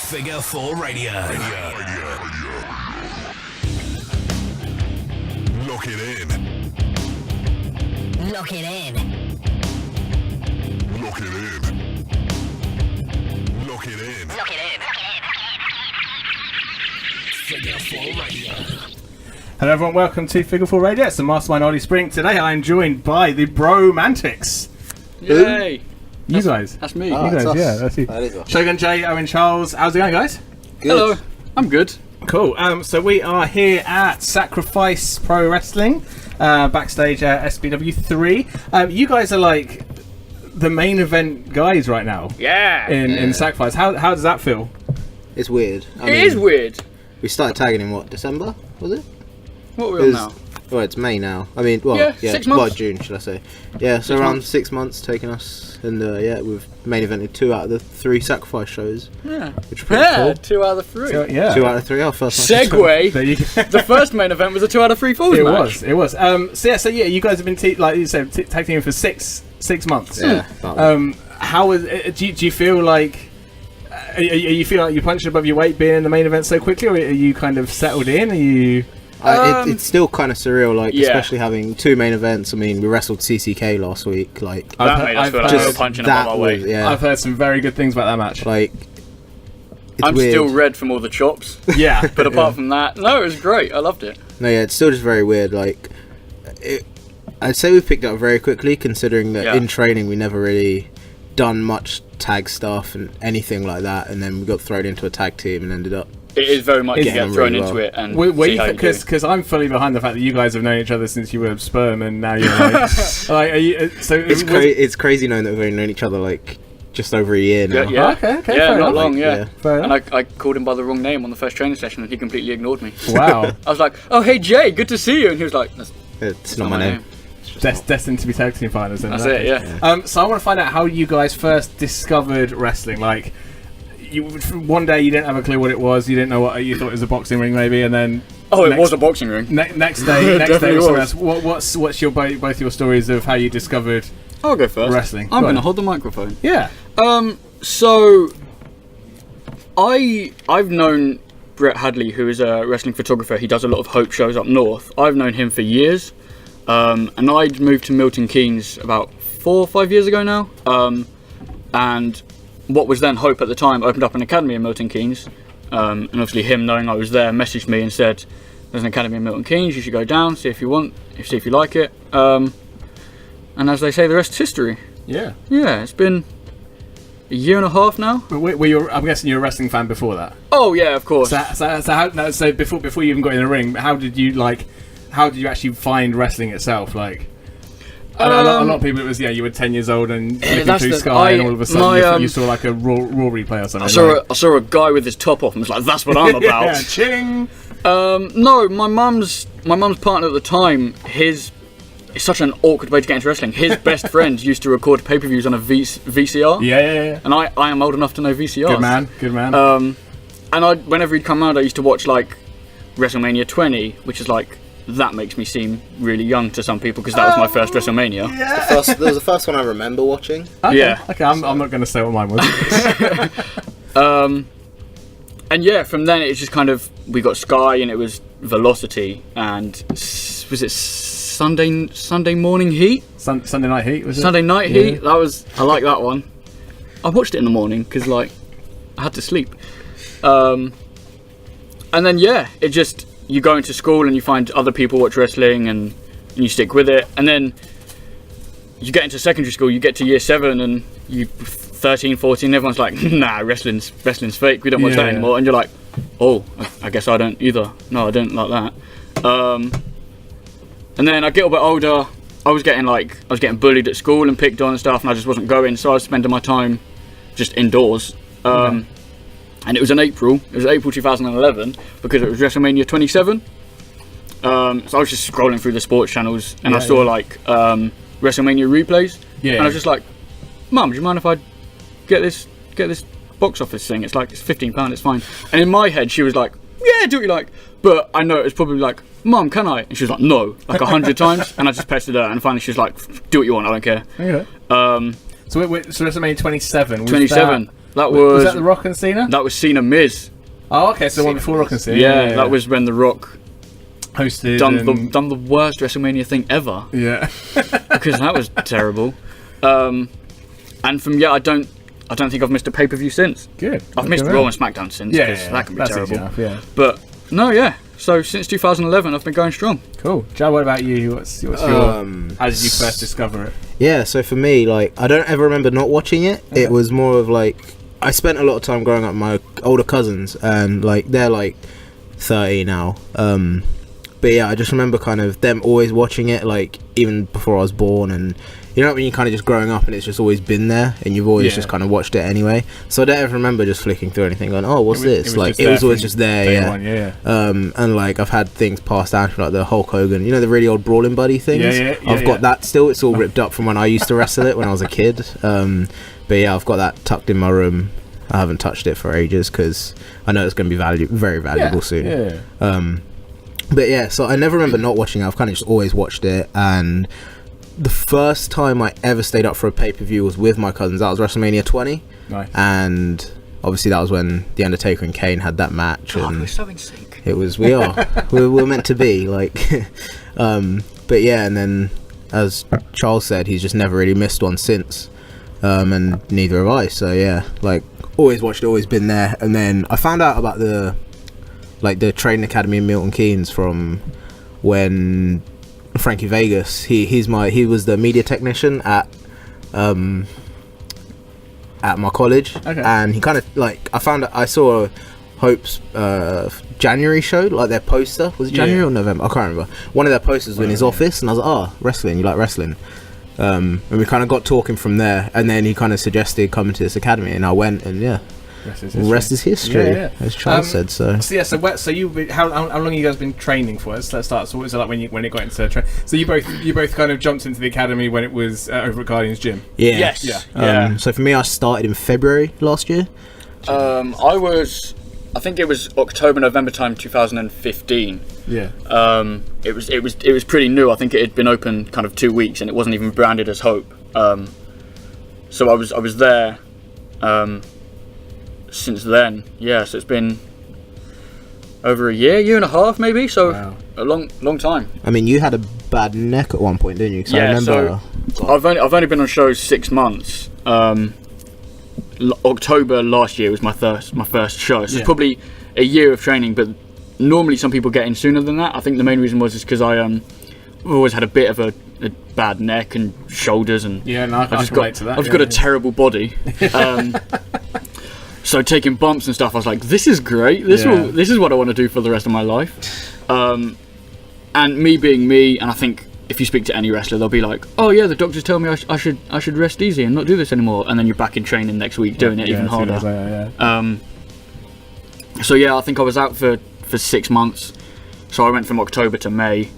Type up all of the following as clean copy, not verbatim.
Figure 4 Radio. Lock it in. Lock it in. Lock it in. Lock it in. Lock it in. Figure 4 Radio. Hello everyone, welcome to Figure 4 Radio. It's the Mastermind Ollie Spring. Today I'm joined by the Bromantics. Yay! You guys. That's me. You guys, us. yeah, that's you. That is us. Shogun J, Owen Charles. How's it going, guys? Good. Hello. I'm good. Cool. So we are here at Sacrifice Pro Wrestling, backstage at SBW3. You guys are like the main event guys right now Yeah. in Sacrifice. How does that feel? It's weird. It is weird. We started tagging in December? Was it? What are we on now? Well, it's May now. I mean, well, Yeah, yeah, 6 months. well, June, should I say? Yeah, so 6 around months. 6 months taking us, and we've main evented 2 out of the 3 Sacrifice shows, Yeah. which is pretty Yeah, cool. 2 out of 3. So, yeah. 2 out of 3. Our first match. Segway. There you go. The first main event was a 2 out of 3 falls match. It was. So you guys have been like you said, tag teaming for six months. Yeah. How is? Do you feel like? You feel like you're punching above your weight being in the main event so quickly, or are you kind of settled in? Are you? It's still kind of surreal, like, Yeah. especially having 2 main events. I mean, we wrestled CCK last week, like, That made us feel like we were punching above our weight. yeah, I've heard some very good things about that match. like, it's I'm weird. still red from all the chops. Yeah, But apart from that, no, it was great. I loved it. No, yeah, it's still just very weird. Like, I'd say we picked up very quickly, considering that Yeah. in training we never really done much tag stuff and anything like that, and then we got thrown into a tag team and ended up. It is very much you Getting get on thrown really into well. it and Were see you how you do. because I'm fully behind the fact that you guys have known each other since you were sperm, and now you're like, like, are you? So It's crazy knowing that we've only known each other like just over a year now. Yeah. Okay, fair Yeah, not enough. long, Yeah. yeah. Fair And enough. I called him by the wrong name on the first training session and he completely ignored me. Wow, I was like, oh, hey, Jay, good to see you. And he was like, that's It's not my name. destined to be tag team partners. Then, That's in that it, case. yeah. So I want to find out how you guys first discovered wrestling. Like, one day you didn't have a clue what it was. You didn't know what you thought it was a boxing ring, maybe, and then Oh, it was a boxing ring. next day, it Definitely was something was. else. What's your both your stories of how you discovered I'll go first. wrestling? I'm Go going to on. hold the microphone. Yeah. So I've known Brett Hadley, who is a wrestling photographer. He does a lot of Hope shows up north. I've known him for years, and I'd moved to Milton Keynes about 4 or 5 years ago now. And what was then Hope at the time opened up an academy in Milton Keynes, and obviously him knowing I was there messaged me and said, "There's an academy in Milton Keynes. You should go down, see if you want, see if you like it." And as they say, the rest's history. Yeah. Yeah, it's been a year and a half now. But were you? I'm guessing you're a wrestling fan before that. Oh yeah, of course. So before you even got in the ring, how did you actually find wrestling itself? Like, a lot of people, it was you were 10 years old and flicking that's through the- Sky, and all of a sudden you my, saw like a Raw replay or something. I saw a guy with his top off and was like, "That's what I'm about." Yeah, ching. No, my mum's partner at the time, it's such an awkward way to get into wrestling. His best friend used to record pay-per-views on a VCR. Yeah. And I am old enough to know VCRs. Good man. And whenever he'd come out, I used to watch like WrestleMania 20, which is like, that makes me seem really young to some people because that was my first WrestleMania. That was the first one I remember watching. Okay, yeah. Okay, I'm not going to say what mine was. And yeah, from then it just kind of, we got Sky and it was Velocity and was it Sunday morning Heat? Sunday Night Heat, was it? Sunday Night Heat. I like that one. I watched it in the morning because like I had to sleep. And then it just, you go into school and you find other people watch wrestling and you stick with it. And then you get into secondary school, you get to year 7 and you 13, 14, everyone's like, nah, wrestling's fake, we don't watch that anymore. And you're like, oh, I guess I don't either. No, I don't like that. And then I get a bit older, I was getting bullied at school and picked on and stuff, and I just wasn't going, so I was spending my time just indoors. And it was in April. It was April 2011 because it was WrestleMania 27. So I was just scrolling through the sports channels and I saw like WrestleMania replays. Yeah. And I was just like, "Mum, do you mind if I get this box office thing? It's like, it's £15, it's fine." And in my head, she was like, "Yeah, do what you like." But I know it was probably like, "Mum, can I?" And she was like, "No," like 100 times. And I just pestered her, and finally she was like, "Do what you want, I don't care." Okay. So WrestleMania 27. Was 27. That Was that The Rock and Cena? That was Cena Miz. Oh, okay, so the one before Rock and Cena. Yeah, that was when The Rock hosted done the worst WrestleMania thing ever. Yeah. Because that was terrible. And from I don't think I've missed a pay-per-view since. Good. I've missed Raw and SmackDown since, because that can be That's terrible. easy enough, yeah. But no, yeah. So since 2011, I've been going strong. Cool. Joe, what about you? What's your? How did you first discover it? Yeah, so for me, like, I don't ever remember not watching it. Okay. It was more of like, I spent a lot of time growing up with my older cousins, and like they're like 30 now. But yeah, I just remember kind of them always watching it, like even before I was born, and you know when you're kind of just growing up and it's just always been there, and you've always just kind of watched it anyway. So I don't ever remember just flicking through anything, going, "Oh, what's this?" Like it was always just there, yeah. And like I've had things passed down, like the Hulk Hogan, you know, the really old Brawling Buddy things. I've got that still. It's all ripped up from when I used to wrestle it when I was a kid. But yeah, I've got that tucked in my room. I haven't touched it for ages because I know it's going to be very valuable soon. Yeah. But yeah, so I never remember not watching it. I've kind of just always watched it, and the first time I ever stayed up for a pay-per-view was with my cousins. That was WrestleMania 20. Nice. And obviously that was when The Undertaker and Kane had that match. God, and we're so in sync. it was, we're meant to be, like. But yeah, and then as Charles said, he's just never really missed one since. And neither have I. So yeah, like always watched it, always been there. And then I found out about the training academy in Milton Keynes from when Frankie Vegas, he was the media technician at my college. Okay. And he kind of like, I saw Hope's January show, like their poster. Was it January or November? I can't remember. One of their posters was in his office, and I was like, "Oh, wrestling, you like wrestling?" And we kind of got talking from there, and then he kind of suggested coming to this academy, and I went, and yeah. Rest is history, as Charles said. So how long have you guys been training for? Let's start. So what was it like when it got into training? So you both kind of jumped into the academy when it was over at Guardian's Gym. Yeah. Yes. Yeah. So for me, I started in February last year. I think it was October, November time, 2015. Yeah. It was pretty new. I think it had been open kind of 2 weeks, and it wasn't even branded as Hope. So I was there. Since then, so it's been over a year and a half maybe, so a long time. I mean, you had a bad neck at one point, didn't you? 'Cause I remember, so I've only been on shows 6 months. October last year was my first show, so it's probably a year of training, but normally some people get in sooner than that. I think the main reason was because I always had a bit of a bad neck and shoulders, and I've just got a terrible body. So taking bumps and stuff, I was like, this is great. This is what I want to do for the rest of my life. And me being me, and I think if you speak to any wrestler, they'll be like, oh yeah, the doctors tell me I should rest easy and not do this anymore. And then you're back in training next week doing it even harder. So yeah, I think I was out for 6 months. So I went from October to May,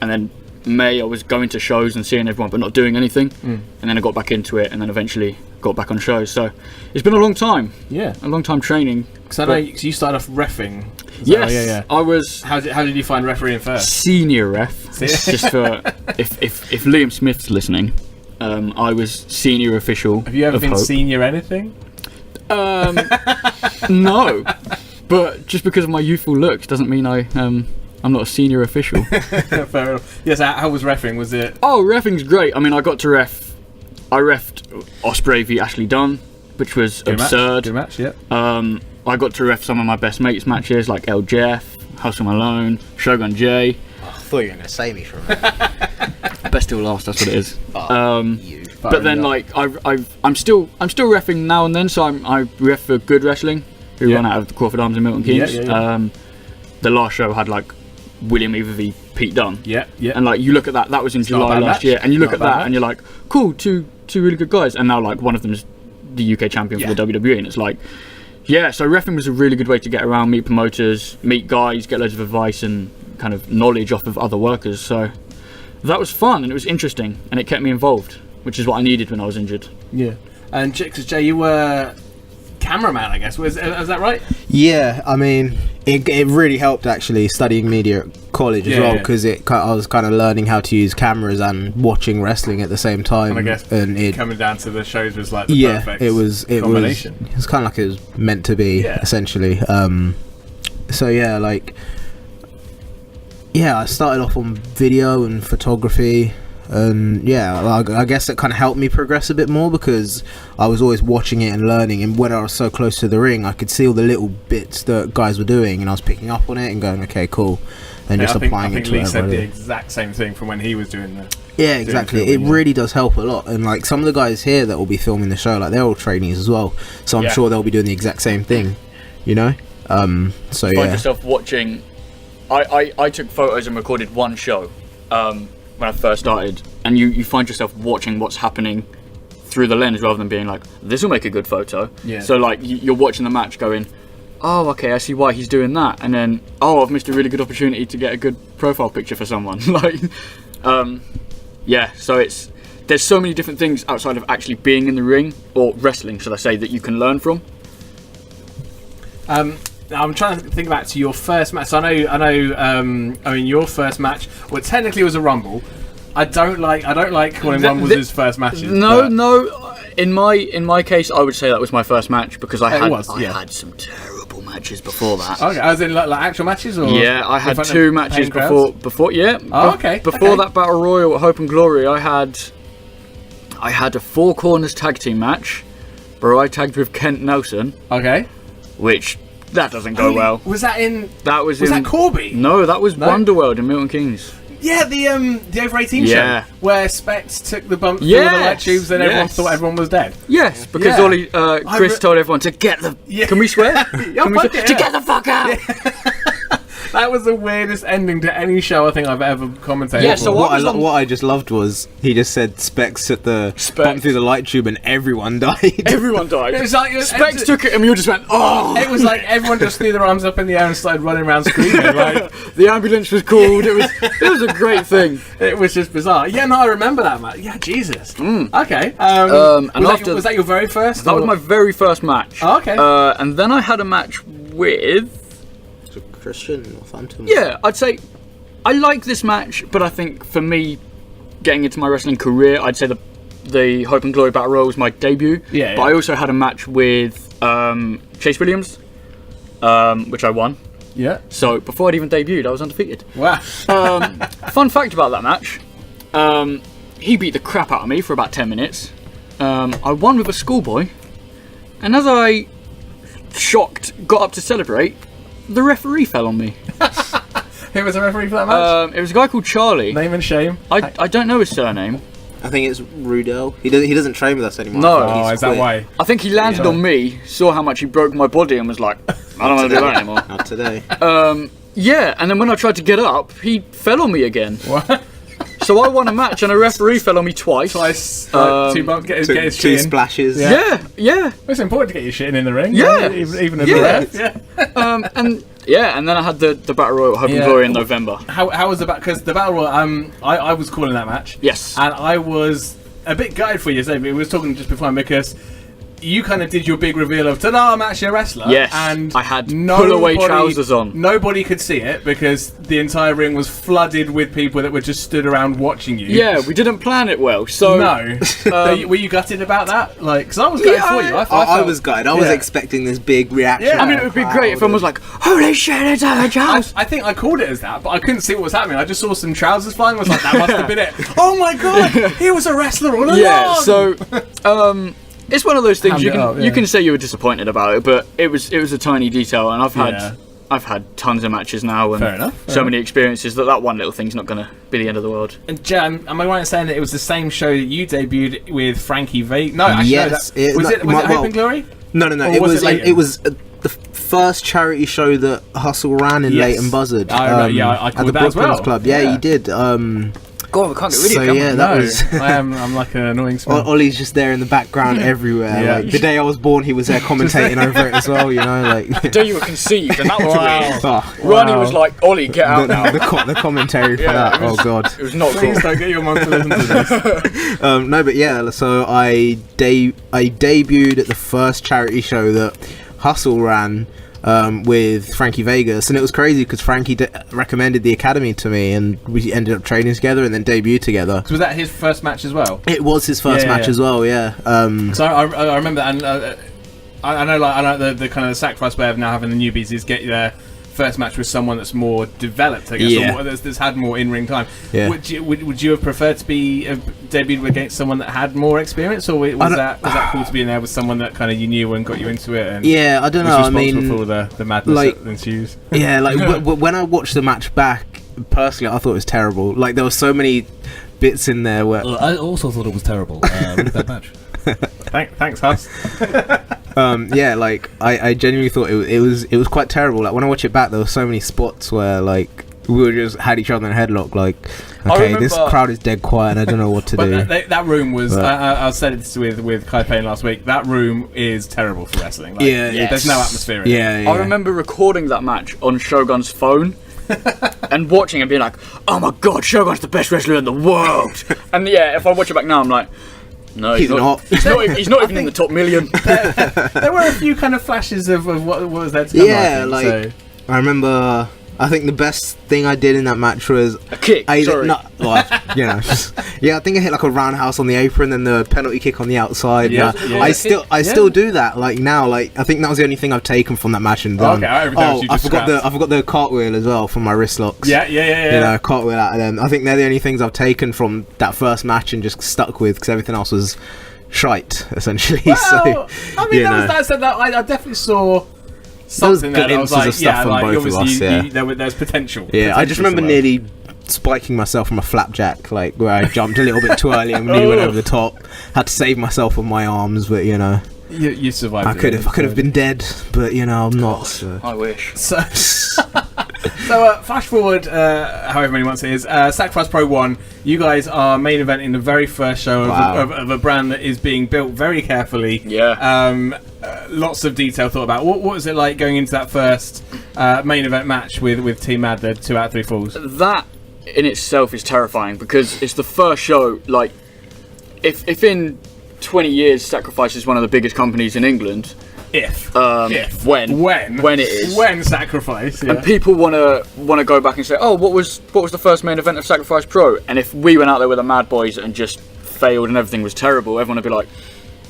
and then May I was going to shows and seeing everyone but not doing anything. And then I got back into it, and then eventually got back on shows. So it's been a long time. Yeah. A long time training. So I know you started off reffing. Yes. I was. How did you find refereeing first? Senior ref. Just for if Liam Smith's listening, I was senior official. Have you ever been Hope. senior anything? No. But just because of my youthful looks doesn't mean I'm not a senior official. Fair enough. Yes. How was reffing? Was it? Oh, reffing's great. I mean, I reffed Ospreay v Ashley Dunn, which was absurd. Good match, yeah. I got to ref some of my best mates matches, like LJF, Hustle Malone, Shogun J. I thought you were going to say me for a minute. Best till last, that's what it is. But then, like, I'm still reffing now and then. So I ref for Good Wrestling, who run out of the Crawford Arms in Milton Keynes. The last show had like William Ever v Pete Dunne. And like you look at that was in July last year, and you look at that and you're like, cool, two really good guys, and now like one of them is the UK champion for the WWE, and it's like, so reffing was a really good way to get around, meet promoters, meet guys, get loads of advice and kind of knowledge off of other workers. So that was fun and it was interesting, and it kept me involved, which is what I needed when I was injured. Yeah. And Jay, you were cameraman, I guess. Is that right? Yeah, I mean, It really helped actually studying media at college as well, because I was kind of learning how to use cameras and watching wrestling at the same time. And I guess coming down to the shows was like the perfect combination. It was kind of like it was meant to be, essentially. So yeah, like I started off on video and photography. And I guess it kind of helped me progress a bit more, because I was always watching it and learning, and when I was so close to the ring I could see all the little bits that guys were doing, and I was picking up on it and going, okay, cool, and just applying it to Lee said the exact same thing from when he was doing the exactly. It really does help a lot, and like some of the guys here that will be filming the show, like they're all trainees as well, so I'm sure they'll be doing the exact same thing, you know. So Find yourself watching. I took photos and recorded one show when I first started, and you find yourself watching what's happening through the lens rather than being like, this will make a good photo. So like you're watching the match going, oh, okay, I see why he's doing that, and then, oh, I've missed a really good opportunity to get a good profile picture for someone. Like, so there's so many different things outside of actually being in the ring, or wrestling, should I say, that you can learn from. I'm trying to think back to your first match. So I know. Your first match, well, technically it was a rumble. I don't like calling rumbles his first matches. No. In my case, I would say that was my first match, because I had some terrible matches before that. Okay, as in like actual matches, or I had 2 matches before. Yeah. Oh, okay. Before that Battle Royal at Hope and Glory, I had a 4 corners tag team match, where I tagged with Kent Nelson. Okay. Which. That doesn't go well. Was that in? Was in, that Corby? No, that was Wonderworld in Milton Keynes. Yeah, the over 18 show where Specs took the bump through the light tubes, and everyone thought everyone was dead. Yes, because Chris told everyone to get the. Can we swear? To get the fuck out. That was the weirdest ending to any show I think I've ever commentated. Yeah, so what I just loved was he just said Specs took the bump through the light tube and everyone died. Everyone died. It was like Specs took it and we all just went, oh! It was like everyone just threw their arms up in the air and started running around screaming. Like, the ambulance was called. It was a great thing. It was just bizarre. Yeah, no, I remember that match. Yeah, Jesus. Okay. Was that your very first? That was my very first match. Oh, okay. And then I had a match with Christian or Phantom. Yeah, I'd say I like this match, but I think for me, getting into my wrestling career, I'd say the Hope and Glory Battle Royal was my debut. But I also had a match with Chase Williams, which I won. Yeah. So before I'd even debuted, I was undefeated. Wow. Fun fact about that match: he beat the crap out of me for about 10 minutes. I won with a schoolboy, and as I, shocked, got up to celebrate, the referee fell on me. Who was the referee for that match? It was a guy called Charlie. Name and shame. I don't know his surname. I think it's Rudell. He doesn't train with us anymore. No. Oh, is that why? I think he landed on me, saw how much he broke my body, and was like, I don't want to do that anymore. Not today. And then when I tried to get up, he fell on me again. What? So I won a match, and a referee fell on me twice. Two bumps, get his shit two in. splashes. Yeah. It's important to get your shit in the ring. Yeah. Even as a ref. Yeah. And then I had the Battle Royal Hope and Glory in November. How was the battle? Because the Battle Royal, I was calling that match. Yes. And I was a bit gutted for you. So we were talking just before, because you kind of did your big reveal of, ta-da, I'm actually a wrestler. Yes, and I had pull-away trousers on. Nobody could see it because the entire ring was flooded with people that were just stood around watching you. Yeah, we didn't plan it well, so... No. Were you gutted about that? Like, because I was gutted for you. I was gutted. I was expecting this big reaction. Yeah. I mean, it would be great if everyone was like, holy shit, it's a house. I think I called it as that, but I couldn't see what was happening. I just saw some trousers flying. I was like, that must have been it. Oh my god, he was a wrestler all along. Yeah, so... it's one of those things you can say you were disappointed about it, but it was a tiny detail, and I've had tons of matches now, and Fair enough. many experiences that one little thing's not going to be the end of the world. And Jan, am I right in saying that it was the same show that you debuted with Frankie Vega? No, actually, yes. Was it Hope and Glory? No. It was the first charity show that Hustle ran in Leighton Buzzard. I at called the that as well. Brooklands Club. Yeah, you did. God, we can't get rid of so you. Yeah, that was. I'm like an annoying smell. Ollie's just there in the background everywhere. Yeah. Like, the day I was born, he was there commentating over it as well. You know, like the day you were conceived, and that was weird. Wow. Ronnie was like, "Ollie, get out now." The commentary for that. Oh god, it was not Please cool. don't get your mum to listen to this. No, but yeah. So I debuted at the first charity show that Hustle ran. with Frankie Vegas, and it was crazy because Frankie recommended the academy to me, and we ended up training together and then debuted together. So was that his first match as well? It was his first match as well, yeah. So I remember that, and I know the kind of the sacrifice way of now having the newbies is get their first match with someone that's more developed, I guess, or more, that's had more in-ring time. Yeah. Would you have preferred to be debuted against someone that had more experience, or was that cool to be in there with someone that kind of you knew and got you into it? And yeah, I don't know. I mean, for all the madness that ensues. Yeah, like when I watched the match back, personally, I thought it was terrible. Like there were so many bits in there where I also thought it was terrible. Really bad match. Thanks, Huss. Yeah, like I genuinely thought it was quite terrible. Like when I watch it back, there were so many spots where like we were just had each other in a headlock. Like, okay, this crowd is dead quiet, and I don't know what to do. That room was. I said this with Kai Payne last week. That room is terrible for wrestling. Like, there's no atmosphere in it. I remember recording that match on Shogun's phone. And watching and being like, oh my god, Shogun's the best wrestler in the world. And if I watch it back now, I'm like, no, he's not. He's not even in the top million. There were a few kind of flashes of what was there to come. Yeah, I remember. I think the best thing I did in that match was a kick. I think I hit like a roundhouse on the apron, then the penalty kick on the outside. I still do that. Like now, like I think that was the only thing I've taken from that match and done. I forgot the cartwheel as well from my wrist locks. Yeah. You know, cartwheel out of them. I think they're the only things I've taken from that first match and just stuck with because everything else was shite essentially. Well, so, I mean, I definitely saw something there that I was like, there's potential. Yeah, I just remember nearly spiking myself from a flapjack, like where I jumped a little bit too early and nearly went over the top. Had to save myself on my arms, but you know, you survived. I could have been dead, but you know, I'm not. So. I wish. So flash forward, however many months it is, Sacrifice Pro 1, you guys are main event in the very first show of a brand that is being built very carefully. Yeah. Lots of detail thought about. What was it like going into that first main event match with Team Mad, the 2 out of 3 falls? That in itself is terrifying because it's the first show, like, if in 20 years Sacrifice is one of the biggest companies in England, when it is, when Sacrifice, and people want to go back and say, oh, what was the first main event of Sacrifice Pro? And if we went out there with the Mad Boys and just failed and everything was terrible, everyone would be like,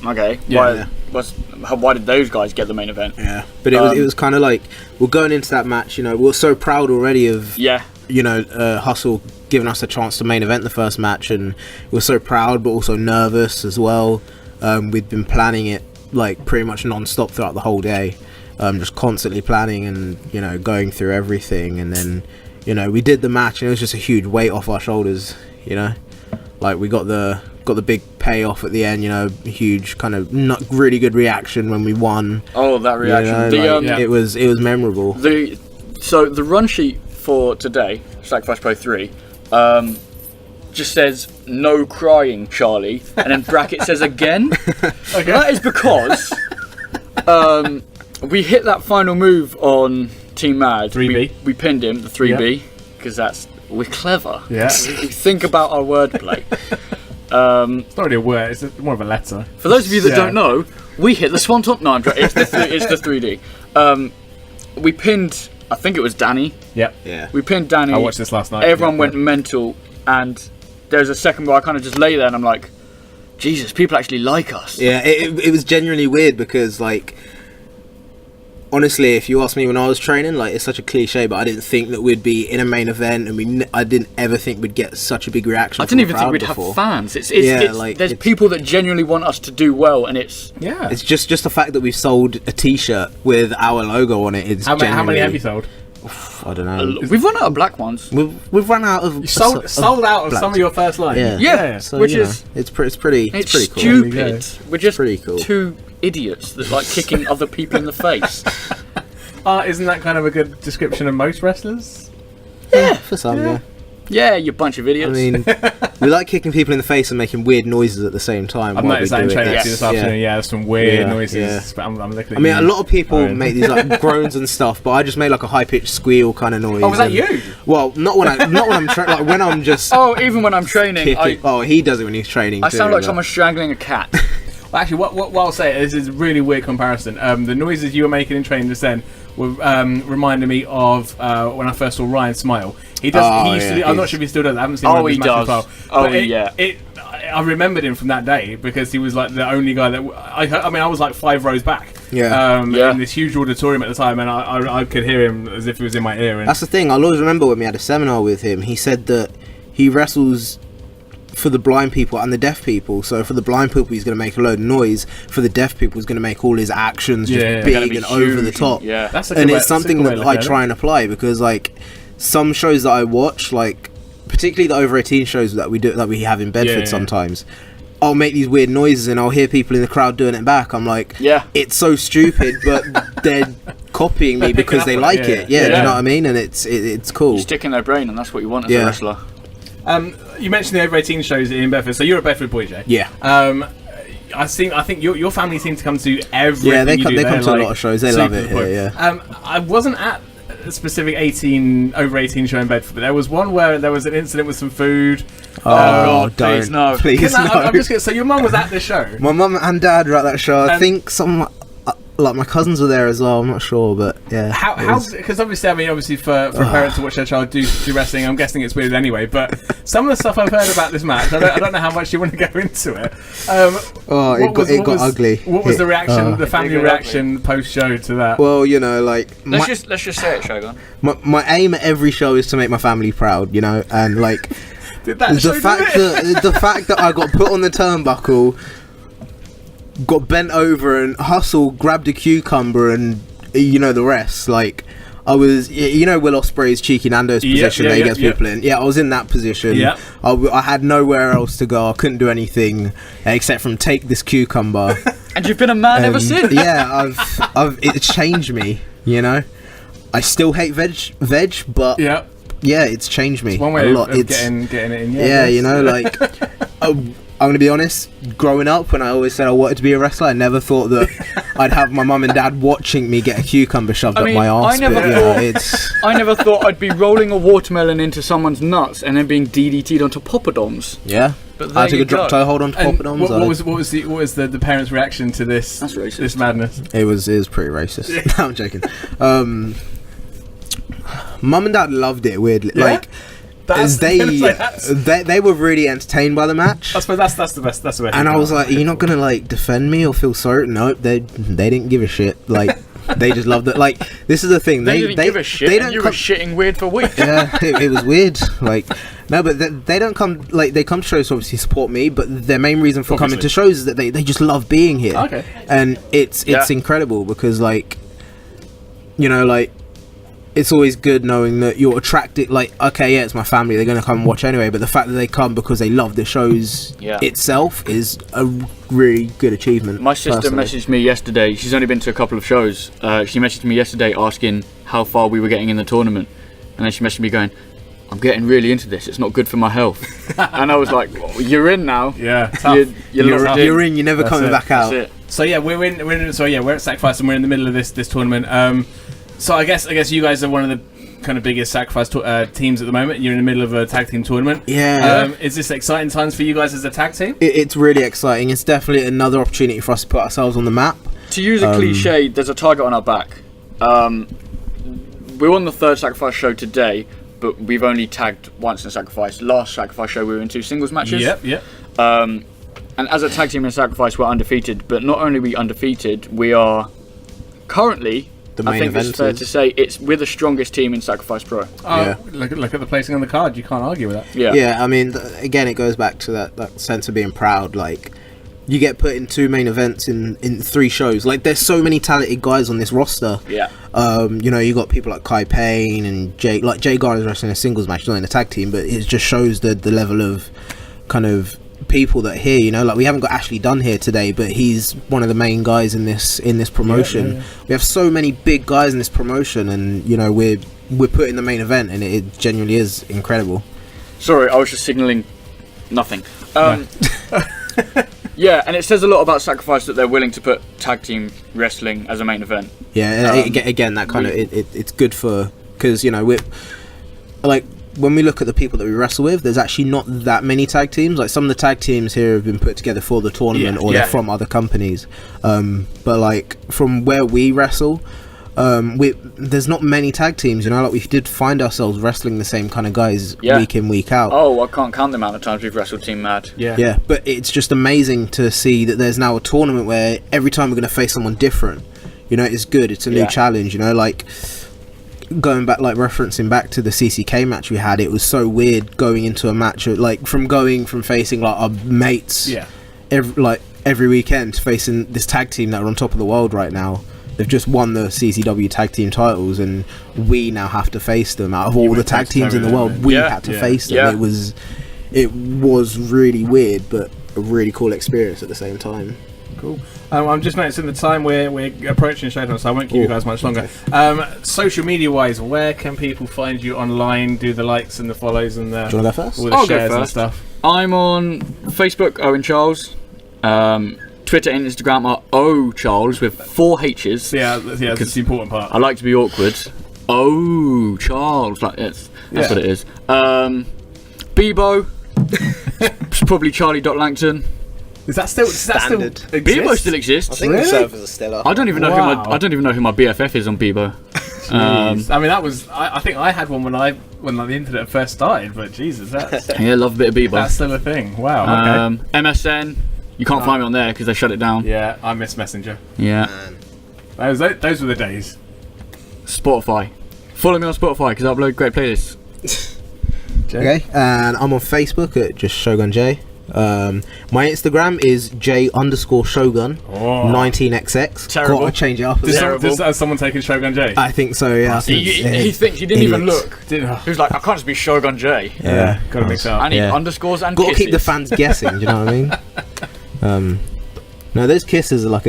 okay, why did those guys get the main event? Yeah, but it was kind of like we're going into that match. You know, we were so proud already of Hustle giving us a chance to main event the first match, and we were so proud, but also nervous as well. We'd been planning it like pretty much non-stop throughout the whole day, just constantly planning and going through everything, and then we did the match and it was just a huge weight off our shoulders. Like we got the big payoff at the end, huge kind of not really good reaction when we won. Oh, that reaction! It was memorable. So the run sheet for today, Sacrifice Pro 3, just says no crying, Charlie, and then bracket says again. Okay. That is because we hit that final move on Team Mad. 3B. We pinned him, the 3B, because we're clever. Yeah. We think about our wordplay. It's not really a word, it's more of a letter. For those of you that don't know, we hit the Swanton. No, it's the 3D. We pinned, I think it was Danny. Yep. Yeah. We pinned Danny. I watched this last night. Everyone went mental, and there's a second where I kind of just lay there and I'm like, Jesus, people actually like us. Yeah, it was genuinely weird because, like, honestly, if you ask me when I was training, like, it's such a cliche, but I didn't think that we'd be in a main event, and I didn't ever think we'd get such a big reaction. I didn't even think we'd have fans. There's people that genuinely want us to do well, and it's just the fact that we've sold a T-shirt with our logo on it. How many have you sold? I don't know. We've run out of black ones. We've run out of. You sold out of some of your first line. Yeah. So, which is it's pretty cool. Stupid. We're just pretty cool. Two idiots that like kicking other people in the face. Isn't that kind of a good description of most wrestlers? Yeah, for some. Yeah. Yeah, you bunch of idiots. I mean, we like kicking people in the face and making weird noises at the same time. I've noticed that in training this afternoon. Yeah, there's some weird noises. Yeah. I'm looking at I mean, a lot of people make these like groans and stuff, but I just make like a high-pitched squeal kind of noise. Oh, was that you? Well, not when I'm like when I'm just. Oh, even when I'm training. He does it when he's training. I sound like someone strangling a cat. Well, actually, what I'll say, this is a really weird comparison. The noises you were making in training just then were reminding me of when I first saw Ryan smile. He does. He used to. I'm not sure if he still does. I haven't seen. He does. I remembered him from that day because he was like the only guy that I was like 5 rows back. In this huge auditorium at the time, and I could hear him as if he was in my ear. And that's the thing. I'll always remember when we had a seminar with him. He said that he wrestles for the blind people and the deaf people. So for the blind people, he's going to make a load of noise. For the deaf people, he's going to make all his actions just big and over the top. Yeah, that's and it's something that I try and apply because like some shows that I watch, like particularly the over 18 shows that we have in Bedford sometimes. I'll make these weird noises and I'll hear people in the crowd doing it back. I'm like, it's so stupid, but they're copying me because they like it. Do you know what I mean? And it's cool. You stick in their brain, and that's what you want as a wrestler. You mentioned the over 18 shows in Bedford, so you're a Bedford boy, Jay. Yeah. I think your family seem to come to everything. Yeah, they come to a lot of shows. They love it here. Yeah. I wasn't at a specific over 18 show in Bedford, but there was one where there was an incident with some food. God, please no. Please no. I'm just gonna, so your mum was at the show? My mum and dad were at that show. I think some like my cousins were there as well. I'm not sure, but yeah. How? Because obviously, for a parent to watch their child do wrestling, I'm guessing it's weird anyway. But some of the stuff I've heard about this match, I don't know how much you want to go into it. It got ugly. What was the reaction, the family reaction post show to that? Well, you know, like let's just say it, Shogun. My aim at every show is to make my family proud, you know, and like the fact that I got put on the turnbuckle, got bent over and hustled, grabbed a cucumber, and you know the rest. Like I was, you know, Will Ospreay's cheeky Nando's position that he gets people in. Yeah, I was in that position. Yeah, I had nowhere else to go. I couldn't do anything except from take this cucumber. And you've been a man ever since. Yeah, it changed me. You know, I still hate veg, but yeah, it's changed me. It's one way a lot. Of getting it in. Yeah, you know, like. I'm going to be honest, growing up, when I always said I wanted to be a wrestler, I never thought that I'd have my mum and dad watching me get a cucumber shoved up my arse. I never thought I'd be rolling a watermelon into someone's nuts and then being DDT'd onto poppadoms. Yeah. But I took a drop toe hold onto poppadoms. What was the parents' reaction to this? That's racist. This madness. It was pretty racist. No, I'm joking. Mum and dad loved it weirdly. Yeah? Like. They were really entertained by the match. I suppose that's the best. That's the best. And I was like, "Are you not gonna like defend me or feel sorry?" No, they didn't give a shit. Like they just loved it. Like this is the thing. They didn't give a shit. They don't. You were shitting weird for weeks. Yeah, it was weird. Like no, but they don't come. Like they come to shows to obviously support me, but their main reason for coming to shows is that they just love being here. Okay. And it's incredible because like, you know, like. It's always good knowing that you're attracted. Like, okay, it's my family; they're going to come and watch anyway. But the fact that they come because they love the shows itself is a really good achievement. My sister messaged me yesterday. She's only been to a couple of shows. She messaged me yesterday asking how far we were getting in the tournament, and then she messaged me going, "I'm getting really into this. It's not good for my health." And I was like, well, "You're in now. Yeah, you're in. You're never coming back out." That's it. So yeah, we're at Sacrifice and we're in the middle of this tournament. So I guess you guys are one of the kind of biggest Sacrifice teams at the moment. You're in the middle of a tag team tournament. Yeah. Is this exciting times for you guys as a tag team? It's really exciting. It's definitely another opportunity for us to put ourselves on the map. To use a cliche, there's a target on our back. We're on the third Sacrifice show today, but we've only tagged once in Sacrifice. Last Sacrifice show we were in 2 singles matches. Yep. And as a tag team in Sacrifice, we're undefeated. But not only are we undefeated, we are currently... I think it's fair to say we're the strongest team in Sacrifice Pro. Look at the placing on the card. You can't argue with that. Yeah. I mean, again, it goes back to that sense of being proud. Like, you get put in 2 main events in 3 shows. Like, there's so many talented guys on this roster. Yeah. You know, you got people like Kai Payne and Jay. Like Jay Garner's wrestling a singles match, not in a tag team, but it just shows the level of kind of people that are here. You know, like we haven't got Ashley Dunn here today, but he's one of the main guys in this promotion. Yeah. We have so many big guys in this promotion, and you know we're put in the main event, and it genuinely is incredible. Sorry, I was just signalling nothing. Yeah, and it says a lot about Sacrifice that they're willing to put tag team wrestling as a main event. Yeah, again, that kind of it's good for because you know we're like when we look at the people that we wrestle with, there's actually not that many tag teams. Like some of the tag teams here have been put together for the tournament, or they're from other companies. But like from where we wrestle, there's not many tag teams. You know, like we did find ourselves wrestling the same kind of guys week in, week out. Oh, I can't count the amount of times we've wrestled Team Mad. Yeah. But it's just amazing to see that there's now a tournament where every time we're going to face someone different. You know, it's good. It's a new challenge. You know, like. Going back, like referencing back to the CCK match we had, it was so weird going into a match, like from facing like our mates, every weekend, facing this tag team that are on top of the world right now. They've just won the CCW tag team titles, and we now have to face them. Out of all the tag teams in the world, we had to face them. Yeah. It was really weird, but a really cool experience at the same time. Cool. I'm just noticing the time we're approaching Showdown, so I won't keep you guys much longer. Social media wise, where can people find you online? Do the likes and the follows and the, do you want to go first? all the I'll shares go and first. stuff? I'm on Facebook, Owen Charles. Twitter and Instagram are O Charles with 4 H's. Yeah, that's the important part. I like to be awkward. O Charles, like that's what it is. Bebo, it's probably Charlie.Langton. Is that still Standard. Bebo still exists. I think the servers are still up. I don't even know who my BFF is on Bebo. I mean, that was. I think I had one when the internet first started. But Jesus, that's Love a bit of Bebo. that's still a thing. Wow. Okay. MSN, you can't find me on there because they shut it down. Yeah, I miss Messenger. Yeah. Those were the days. Spotify. Follow me on Spotify because I upload great playlists. Okay, and I'm on Facebook at just Shogun J. My Instagram is J_Shogun 19XX. Terrible. Gotta change it up. Has someone taken Shogun J? I think so. Yeah. He thinks he didn't even idiots. look. He was like, I can't just be Shogun J. Yeah, Gotta mix it up. I need underscores and gotta kisses. keep the fans guessing. Do you know what I mean? No, those kisses are like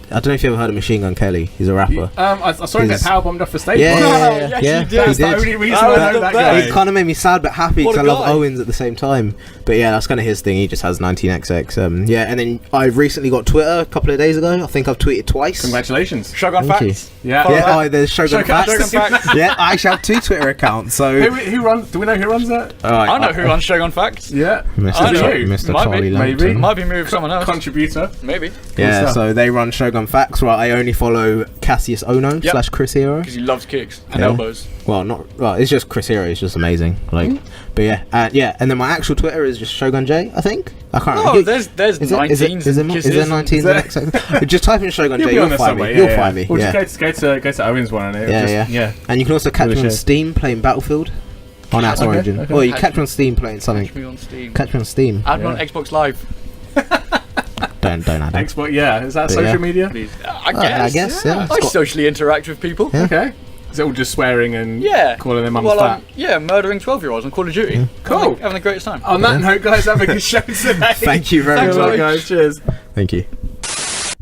I don't know if you ever heard of Machine Gun Kelly. He's a rapper. I saw him get powerbombed off the stage. Yeah, Yes, you did. That's the only reason I know that guy. It kind of made me sad but happy What because a I love guy. Owens at the same time. But yeah, that's kind of his thing. He just has 19XX. And then I recently got Twitter a couple of days ago. I think I've tweeted twice. Congratulations. Shogun Thank Facts. Yeah. Yeah, there's Shogun Facts. Shogun Facts. Yeah, I actually have 2 Twitter accounts. So Who runs? Do we know who runs that? I know who runs Shogun Facts. Yeah. I know. Mr. Might be. Charlie Maybe. Langton. Might be me with someone else. Contributor. Maybe. Yeah, stuff. so they run Shogun Facts. Right, I only follow Cassius Ono / Chris Hero. Because he loves kicks and Yeah. elbows. Well, it's just Chris Hero. It's just amazing. Like, but yeah, and then my actual Twitter is just Shogun J. I think I can't Oh, remember. there's 19s. Is there 19s? Just type in Shogun J. You'll find me. You'll find me. Well, Yeah, just go to Owen's one and yeah. And you can also catch me on Steam playing Battlefield on Ass Origin. okay. Or you catch me on Steam playing something. Catch me on Steam. Catch me on Steam. Add me on Xbox Live. Don't add it. Xbox. Yeah. Is that But social yeah. media? Please. I guess. Yeah. I socially interact with people. Yeah. Okay. Is it all just swearing and Yeah. calling their mums Well, fat? murdering 12-year-olds on Call of Duty. Cool. Having the greatest time. On that note, guys, have a good show today. Thank you very Thanks a lot, much. guys. Cheers. Thank you.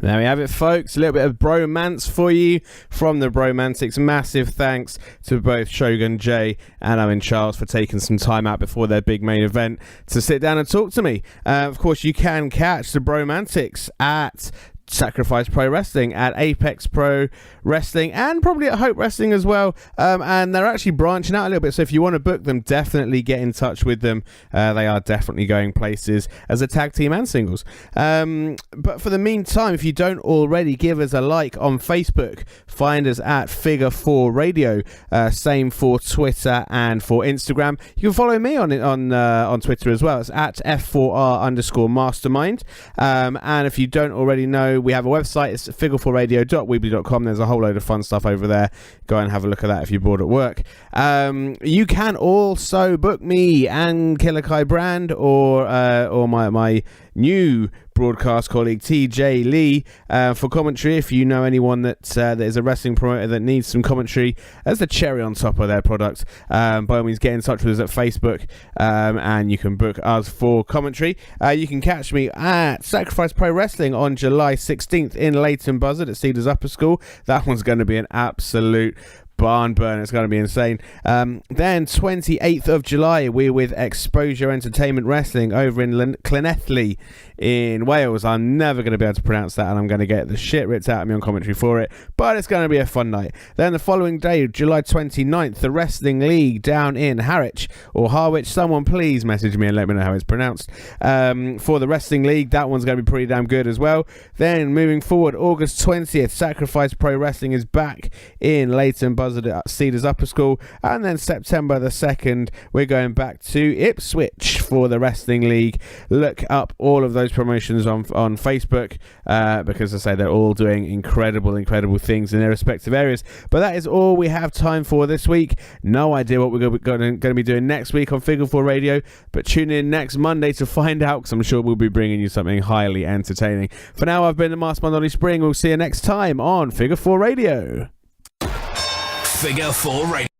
There we have it, folks. A little bit of bromance for you from the Bromantics. Massive thanks to both Shogun J and Owen Charles for taking some time out before their big main event to sit down and talk to me. Of course, you can catch the Bromantics at Sacrifice Pro Wrestling, at Apex Pro Wrestling, and probably at Hope Wrestling as well. And they're actually branching out a little bit, so if you want to book them, definitely get in touch with them. They are definitely going places as a tag team and singles. But for the meantime, if you don't already, give us a like on Facebook. Find us at Figure 4 Radio. Same for Twitter and for Instagram. You can follow me on Twitter as well. It's at F4R _Mastermind. And if you don't already know, we have a website. It's figure4radio.weebly.com. There's a whole load of fun stuff over there. Go and have a look at that if you're bored at work. You can also book me and Killer Kai Brand or my new broadcast colleague TJ Lee for commentary. If you know anyone that is a wrestling promoter that needs some commentary as the cherry on top of their product, by all means get in touch with us at Facebook, and you can book us for commentary. You can catch me at Sacrifice Pro Wrestling on July 16th in Leighton Buzzard at Cedars Upper School. That one's going to be an absolute barn burn. It's going to be insane. Then 28th of July, we're with Exposure Entertainment Wrestling over in Llanelli in Wales. I'm never going to be able to pronounce that, and I'm going to get the shit ripped out of me on commentary for it, but it's going to be a fun night. Then the following day, July 29th, the Wrestling League down in Harwich, or Harwich. Someone please message me and let me know how it's pronounced. For the Wrestling League, that one's going to be pretty damn good as well. Then moving forward, August 20th, Sacrifice Pro Wrestling is back in Leighton Buzzard at Cedars Upper School. And then September the 2nd, we're going back to Ipswich for the Wrestling League. Look up all of those promotions on Facebook because, as I say, they're all doing incredible things in their respective areas. But that is all we have time for this week. No idea what we're going to be doing next week on Figure 4 Radio, but tune in next Monday to find out, because I'm sure we'll be bringing you something highly entertaining. For now, I've been the Mastermind Ollie Spring. We'll see you next time on Figure 4 Radio. Figure 4 Radio.